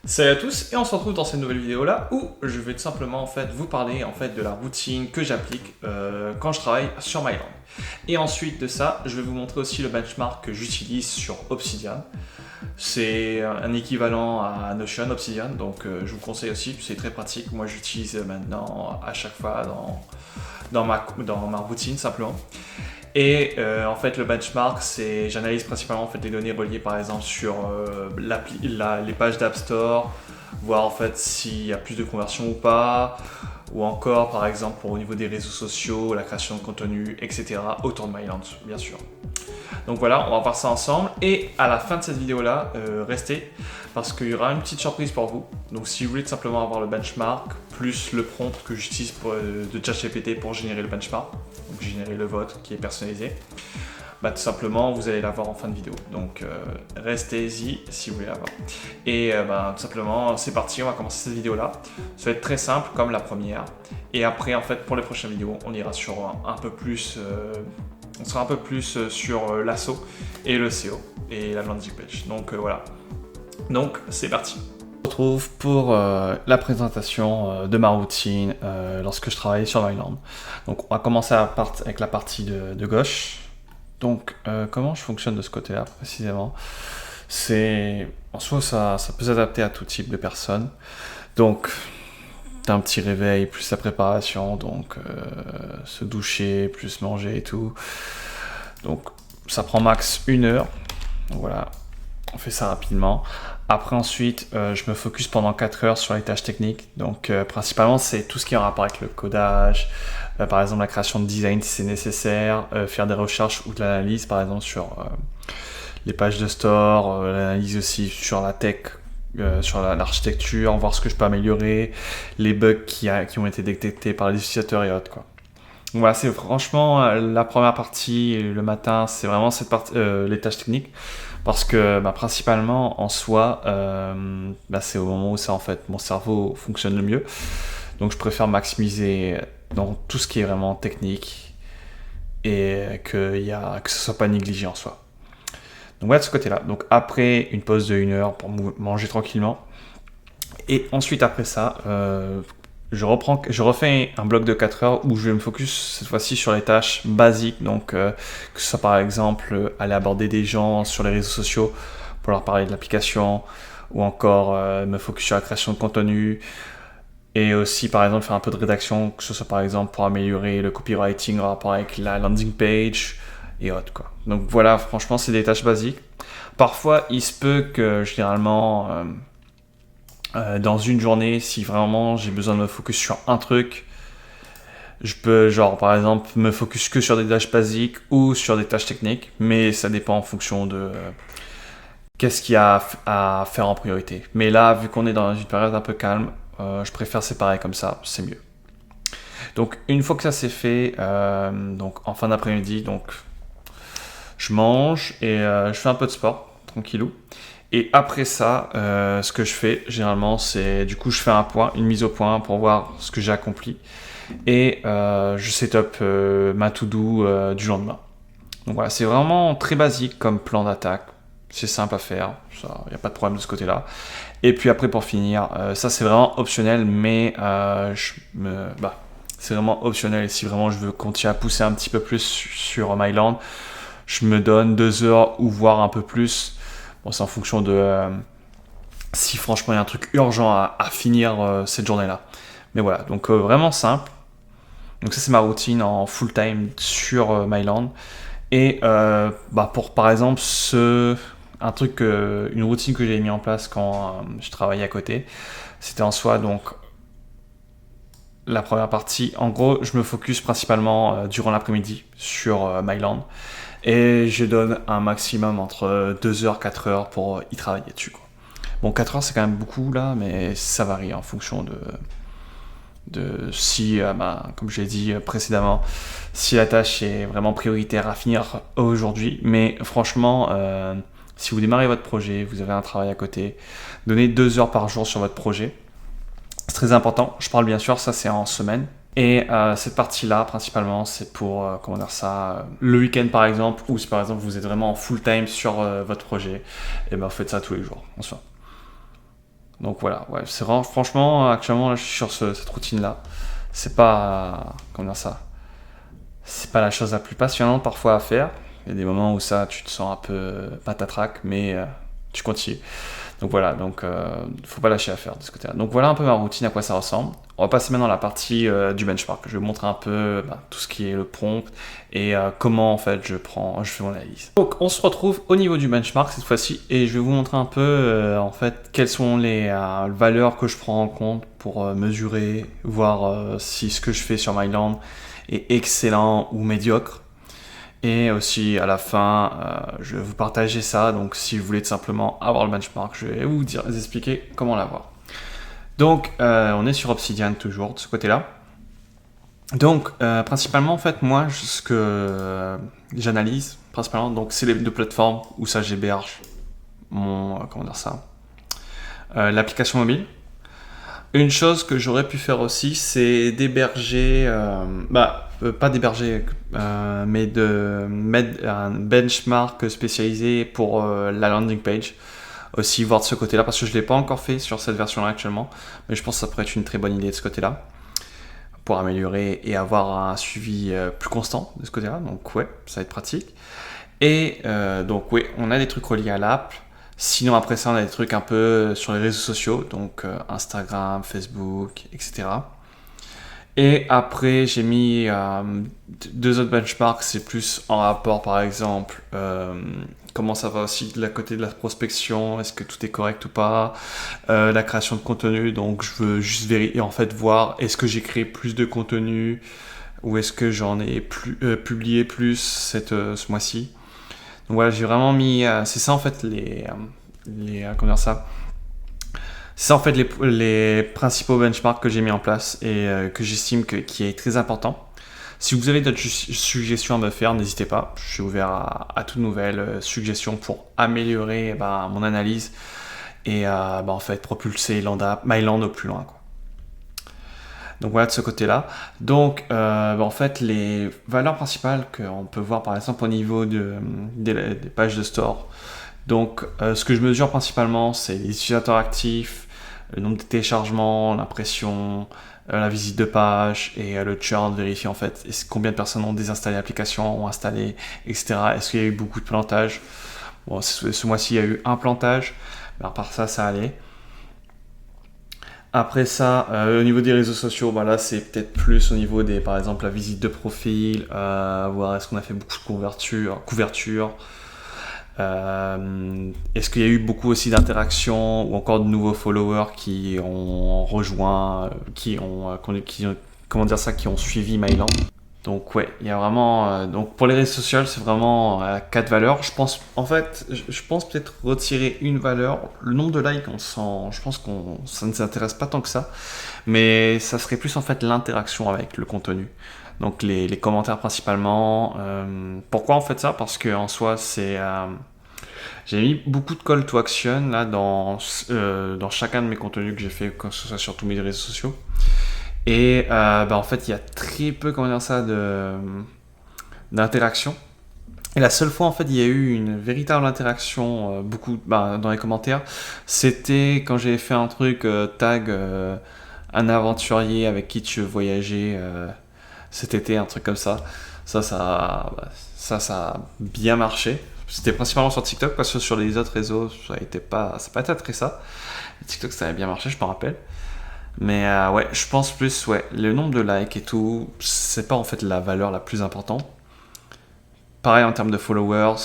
Salut à tous et on se retrouve dans cette nouvelle vidéo là où je vais tout simplement vous parler de la routine que j'applique quand je travaille sur Myland. Et ensuite de ça, je vais vous montrer aussi le benchmark que j'utilise sur Obsidian. C'est un équivalent à Notion Obsidian, donc je vous conseille aussi, c'est très pratique. Moi j'utilise maintenant à chaque fois dans ma routine simplement. Et le benchmark, c'est j'analyse principalement des données reliées par exemple sur les pages d'App Store, voir s'il y a plus de conversions ou pas, ou encore par exemple au niveau des réseaux sociaux, la création de contenu, etc. autour de Myland, bien sûr. Donc voilà, on va voir ça ensemble. Et à la fin de cette vidéo-là, restez, parce qu'il y aura une petite surprise pour vous. Donc si vous voulez tout simplement avoir le benchmark, plus le prompt que j'utilise de ChatGPT pour générer le benchmark, donc générer le vote qui est personnalisé, tout simplement vous allez l'avoir en fin de vidéo. Donc restez-y si vous voulez l'avoir. Et tout simplement, c'est parti, on va commencer cette vidéo-là. Ça va être très simple comme la première. Et après, pour les prochaines vidéos, on ira sur un peu plus... on sera un peu plus sur l'ASSO et le SEO et la landing page. Donc voilà. Donc c'est parti. On se retrouve pour la présentation de ma routine lorsque je travaille sur Myland. Donc on va commencer avec la partie de gauche. Donc comment je fonctionne de ce côté-là précisément? C'est en soi ça peut s'adapter à tout type de personnes. Donc un petit réveil, plus la préparation, donc se doucher, plus manger et tout. Donc ça prend max 1 heure. Donc voilà, on fait ça rapidement. Après ensuite, je me focus pendant 4 heures sur les tâches techniques. Donc principalement, c'est tout ce qui est en rapport avec le codage, par exemple la création de design si c'est nécessaire, faire des recherches ou de l'analyse par exemple sur les pages de store, l'analyse aussi sur la tech, sur l'architecture, voir ce que je peux améliorer, les bugs qui ont été détectés par les utilisateurs et autres, quoi. Donc voilà, c'est franchement la première partie, le matin, c'est vraiment cette partie, les tâches techniques, parce que principalement en soi, c'est au moment où mon cerveau fonctionne le mieux. Donc je préfère maximiser dans tout ce qui est vraiment technique et que ce soit pas négligé en soi. Donc voilà de ce côté-là. Donc après une pause de 1 heure pour manger tranquillement. Et ensuite après ça, je refais un bloc de 4 heures où je vais me focus cette fois-ci sur les tâches basiques. Donc que ce soit par exemple aller aborder des gens sur les réseaux sociaux pour leur parler de l'application, ou encore me focus sur la création de contenu. Et aussi, par exemple, faire un peu de rédaction, que ce soit par exemple pour améliorer le copywriting en rapport avec la landing page et autres, quoi. Donc voilà, franchement, c'est des tâches basiques. Parfois, il se peut que généralement, dans une journée, si vraiment j'ai besoin de me focus sur un truc, je peux, genre, par exemple, me focus que sur des tâches basiques ou sur des tâches techniques, mais ça dépend en fonction de qu'est-ce qu'il y a à faire en priorité. Mais là, vu qu'on est dans une période un peu calme, je préfère séparer comme ça, c'est mieux. Donc une fois que ça c'est fait, donc en fin d'après-midi, donc je mange et je fais un peu de sport, tranquillou. Et après ça, ce que je fais généralement, c'est du coup je fais une mise au point pour voir ce que j'ai accompli, et je set up ma to-do du lendemain. Donc voilà, c'est vraiment très basique comme plan d'attaque. C'est simple à faire, il n'y a pas de problème de ce côté-là. Et puis après, pour finir, ça c'est vraiment optionnel, mais c'est vraiment optionnel. Et si vraiment je veux continuer à pousser un petit peu plus sur Myland, je me donne 2 heures ou voire un peu plus. Bon, c'est en fonction de si franchement il y a un truc urgent à finir cette journée-là. Mais voilà, donc vraiment simple. Donc ça c'est ma routine en full time sur Myland. Et pour par exemple une routine que j'ai mis en place quand je travaillais à côté, c'était en soi donc la première partie. En gros, je me focus principalement durant l'après-midi sur Myland, et je donne un maximum entre 2 heures, 4 heures pour y travailler dessus, quoi. Bon, 4 heures c'est quand même beaucoup là, mais ça varie en fonction de si, comme je l'ai dit précédemment, si la tâche est vraiment prioritaire à finir aujourd'hui. Mais franchement, si vous démarrez votre projet, vous avez un travail à côté, donnez 2 heures par jour sur votre projet. C'est très important. Je parle bien sûr, ça c'est en semaine. Et cette partie-là, principalement, c'est pour, le week-end par exemple, ou si par exemple vous êtes vraiment en full time sur votre projet, et vous faites ça tous les jours, en soi. Donc voilà, ouais, c'est vraiment, franchement, actuellement, là, je suis sur cette routine-là. C'est pas, comment dire ça, c'est pas la chose la plus passionnante parfois à faire. Il y a des moments où ça, tu te sens un peu patatrac, mais tu continues. Donc voilà, donc faut pas lâcher à faire de ce côté-là. Donc voilà un peu ma routine, à quoi ça ressemble. On va passer maintenant à la partie du benchmark. Je vais vous montrer un peu tout ce qui est le prompt et comment en fait je fais mon analyse. Donc on se retrouve au niveau du benchmark cette fois-ci et je vais vous montrer un peu en fait quelles sont les valeurs que je prends en compte pour mesurer, voir si ce que je fais sur MyLand est excellent ou médiocre. Et aussi à la fin, je vais vous partager ça. Donc si vous voulez tout simplement avoir le benchmark, je vais vous expliquer comment l'avoir. Donc on est sur Obsidian toujours de ce côté-là. Donc principalement en fait moi ce que j'analyse principalement, donc c'est les deux plateformes où ça j'héberge mon comment dire ça, l'application mobile. Une chose que j'aurais pu faire aussi, c'est d'héberger, pas d'héberger, mais de mettre un benchmark spécialisé pour la landing page. Aussi voir de ce côté-là, parce que je ne l'ai pas encore fait sur cette version-là actuellement, mais je pense que ça pourrait être une très bonne idée de ce côté-là, pour améliorer et avoir un suivi plus constant de ce côté-là. Donc ouais, ça va être pratique. Et donc oui, on a des trucs reliés à l'app. Sinon, après ça, on a des trucs un peu sur les réseaux sociaux, donc Instagram, Facebook, etc. Et après, j'ai mis deux autres benchmarks, c'est plus en rapport, par exemple, comment ça va aussi de la côté de la prospection, est-ce que tout est correct ou pas, la création de contenu, donc je veux juste vérifier, en fait, voir est-ce que j'ai créé plus de contenu ou est-ce que j'en ai publié plus ce mois-ci. Donc voilà, j'ai vraiment mis. C'est ça en fait comment dire ça. C'est ça en fait les principaux benchmarks que j'ai mis en place et que j'estime qui est très important. Si vous avez d'autres suggestions à me faire, n'hésitez pas. Je suis ouvert à toutes nouvelles suggestions pour améliorer mon analyse et en fait propulser MyLand au plus loin, quoi. Donc voilà de ce côté-là. Donc en fait les valeurs principales qu'on peut voir par exemple au niveau des pages de store. Donc ce que je mesure principalement c'est les utilisateurs actifs, le nombre de téléchargements, l'impression, la visite de page et le churn, vérifier en fait combien de personnes ont désinstallé l'application, ont installé, etc. Est-ce qu'il y a eu beaucoup de plantages. Bon, ce mois-ci il y a eu un plantage, mais à part ça, ça allait. Après ça, au niveau des réseaux sociaux, là c'est peut-être plus au niveau des, par exemple, la visite de profil, voir est-ce qu'on a fait beaucoup de couverture, est-ce qu'il y a eu beaucoup aussi d'interactions ou encore de nouveaux followers qui ont rejoint, qui ont comment dire ça, qui ont suivi MyLand. Donc ouais, il y a vraiment donc pour les réseaux sociaux, c'est vraiment 4 valeurs. Je pense je pense peut-être retirer une valeur. Le nombre de likes, je pense qu'on ça ne s'intéresse pas tant que ça, mais ça serait plus en fait l'interaction avec le contenu. Donc les commentaires principalement. Pourquoi en fait ça? Parce que en soi, j'ai mis beaucoup de call to action là dans chacun de mes contenus que j'ai fait, que ce soit sur tous mes réseaux sociaux. Et en fait, il y a très peu, comment dire ça, d'interaction. Et la seule fois, en fait, il y a eu une véritable interaction, beaucoup dans les commentaires, c'était quand j'ai fait un truc tag un aventurier avec qui tu veux voyager cet été, un truc comme ça. Ça a bien marché. C'était principalement sur TikTok parce que sur les autres réseaux, ça n'a pas été très ça. TikTok, ça avait bien marché, je me rappelle. Mais ouais, je pense plus, ouais, le nombre de likes et tout, c'est pas en fait la valeur la plus importante. Pareil en termes de followers,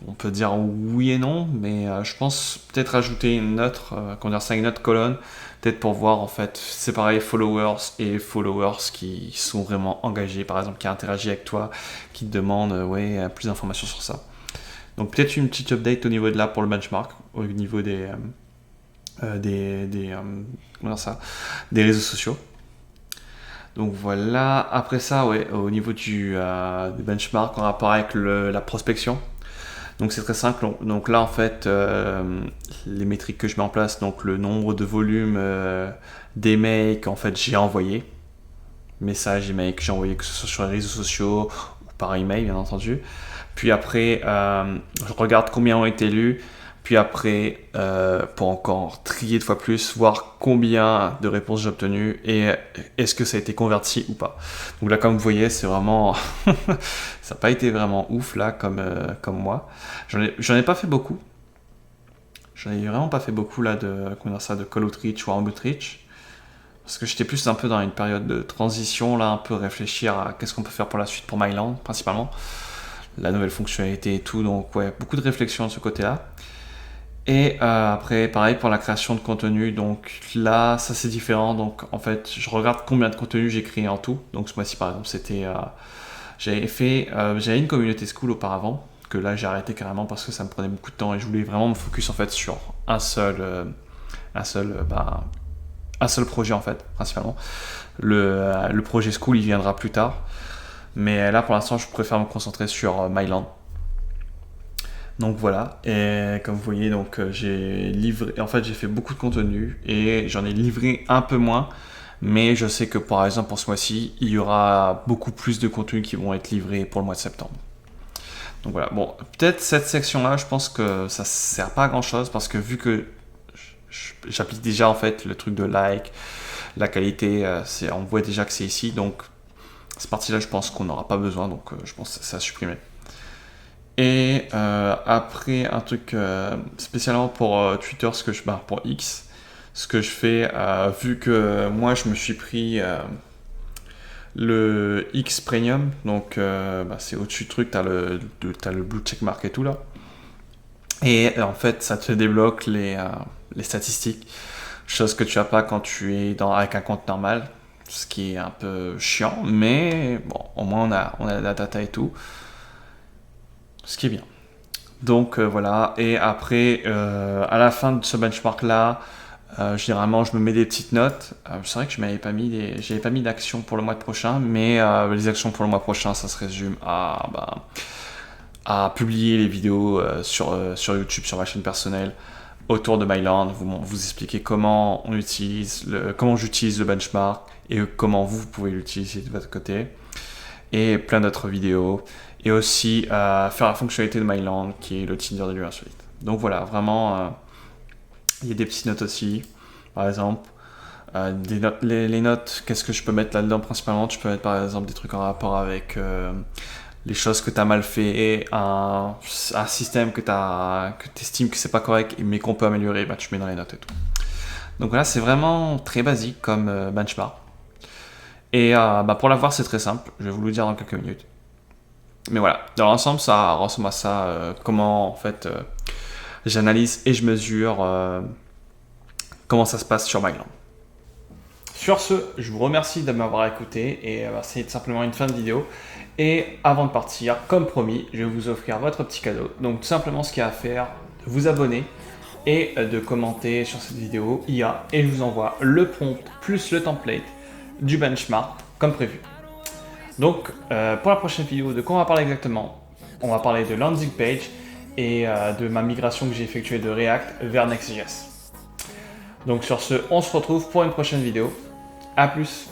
on peut dire oui et non, mais je pense peut-être ajouter une autre, une autre colonne, peut-être pour voir en fait séparer followers et followers qui sont vraiment engagés, par exemple qui interagissent avec toi, qui te demandent plus d'informations sur ça. Donc peut-être une petite update au niveau de là pour le benchmark, au niveau des réseaux sociaux. Donc voilà, après ça, au niveau du benchmark en rapport avec la prospection. Donc c'est très simple. Donc là en fait, les métriques que je mets en place, donc le nombre de volumes d'emails qu'en fait j'ai envoyé, messages, emails que j'ai envoyé, que ce soit sur les réseaux sociaux ou par email bien entendu. Puis après, je regarde combien ont été lus. Puis après, pour encore trier 2 fois plus, voir combien de réponses j'ai obtenues et est-ce que ça a été converti ou pas. Donc là, comme vous voyez, c'est vraiment... ça n'a pas été vraiment ouf là, comme moi. J'en ai pas fait beaucoup. J'en ai vraiment pas fait beaucoup là de Call Outreach ou Outreach. Parce que j'étais plus un peu dans une période de transition, là, un peu réfléchir à qu'est-ce qu'on peut faire pour la suite pour Myland, principalement. La nouvelle fonctionnalité et tout, donc ouais, beaucoup de réflexion de ce côté-là. Et après, pareil pour la création de contenu, donc là, ça c'est différent. Donc en fait, je regarde combien de contenu j'ai créé en tout. Donc ce mois-ci, par exemple, c'était... j'avais une communauté school auparavant, que là j'ai arrêté carrément parce que ça me prenait beaucoup de temps et je voulais vraiment me focus en fait sur un seul projet en fait, principalement. Le projet school, il viendra plus tard. Mais là, pour l'instant, je préfère me concentrer sur Myland. Donc voilà, et comme vous voyez, donc j'ai fait beaucoup de contenu et j'en ai livré un peu moins, mais je sais que par exemple pour ce mois-ci, il y aura beaucoup plus de contenus qui vont être livrés pour le mois de septembre. Donc voilà, bon, peut-être cette section-là, je pense que ça sert pas à grand-chose parce que vu que j'applique déjà en fait le truc de like, la qualité, on voit déjà que c'est ici, donc cette partie-là, je pense qu'on n'aura pas besoin, donc je pense que c'est à supprimer. Et après, un truc spécialement pour Twitter, pour X, ce que je fais, vu que moi je me suis pris le X Premium, donc c'est au-dessus du truc, t'as le blue checkmark et tout là. Et en fait, ça te débloque les statistiques, chose que tu n'as pas quand tu es avec un compte normal, ce qui est un peu chiant, mais bon, au moins on a la data et tout. Ce qui est bien. Donc voilà, et après, à la fin de ce benchmark-là, généralement je me mets des petites notes. C'est vrai que j'avais pas mis d'actions pour le mois prochain, mais les actions pour le mois prochain, ça se résume à publier les vidéos sur YouTube, sur ma chaîne personnelle, autour de Myland, vous expliquer comment j'utilise le benchmark et comment vous pouvez l'utiliser de votre côté, et plein d'autres vidéos. Et aussi faire la fonctionnalité de Myland qui est le Tinder de l'univers insolite. Donc voilà, vraiment, il y a des petites notes aussi, par exemple. Les notes, qu'est-ce que je peux mettre là-dedans principalement? Tu peux mettre par exemple des trucs en rapport avec les choses que tu as mal fait, et un système que tu estimes que c'est pas correct mais qu'on peut améliorer, tu mets dans les notes et tout. Donc voilà, c'est vraiment très basique comme benchmark. Et pour l'avoir, c'est très simple, je vais vous le dire dans quelques minutes. Mais voilà, dans l'ensemble, ça ressemble à ça, comment en fait j'analyse et je mesure comment ça se passe sur Myland. Sur ce, je vous remercie de m'avoir écouté et c'est simplement une fin de vidéo. Et avant de partir, comme promis, je vais vous offrir votre petit cadeau. Donc tout simplement ce qu'il y a à faire, de vous abonner et de commenter sur cette vidéo IA, et je vous envoie le prompt plus le template du benchmark comme prévu. Donc, pour la prochaine vidéo, de quoi on va parler exactement? On va parler de landing page et de ma migration que j'ai effectuée de React vers Next.js. Donc sur ce, on se retrouve pour une prochaine vidéo. A plus!